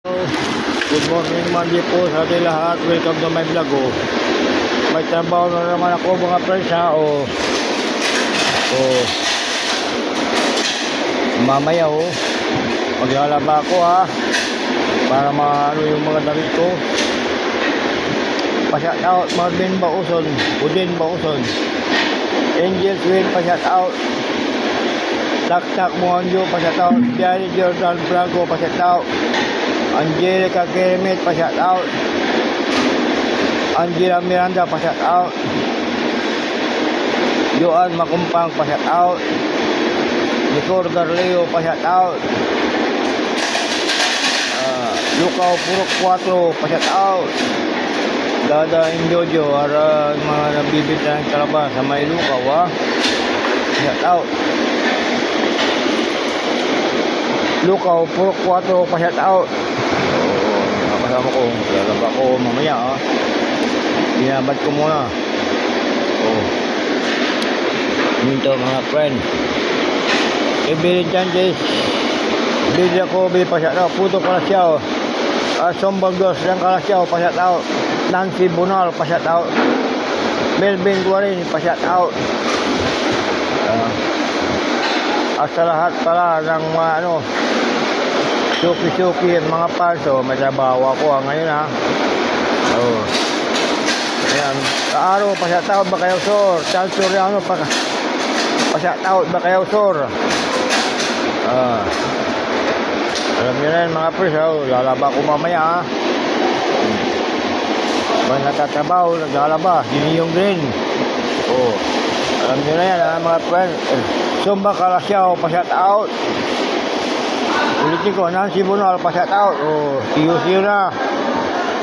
Good morning Monday po sa ating lahat. Welcome to my vlog. May trabaho na naman ako mga friends ha. Mamaya maglalaba ako ha. Para maano yung mga damit ko. Pa-shout out Marvin Bauson, Udin Bauson, Angel Swin pa-shout out, Tak Mohanjo pa-shout out, Diary Jordan Franco pa-shout out, Angelica Kermit pa-shout out, Angela Miranda pa-shout out, Joan Makumpang pa-shout out, Nicor Garleo pa-shout out, Lucao Purok 4 pa-shout out, Dada Jojo para mga nabibita ng kalabas sa may Lucao ha. Shout out Lucao Purok 4 pa-shout out. Nakasama ko, lalaba ko mamaya ha. Binabad ko muna. Minto mga friend. Ibilin dyan guys. Bilin ako, bilin pa-shout out. Puto Kalasyaw, Sombaldos ng Kalasyaw pa-shout out. Nancy Bunal pa-shout out. Melvin Guarin pa-shout out. Sa lahat pala ng mga suki-suki at mga panso, may trabaho ako ngayon ha. Ayan, kaaro pa-shout out ba kayo sor? Chansoriano pa-shout out ba kayo sor? Alam nyo na yun mga pres, lalaba ko mamaya ha. Pag natatrabaho, naglalaba, siniyong din. Alam nyo na yan ha mga friend. Sumba Kalasyaw, pa-shout out. Ulitin ko, Nancy Bunal, pa-shout out. Siyo na.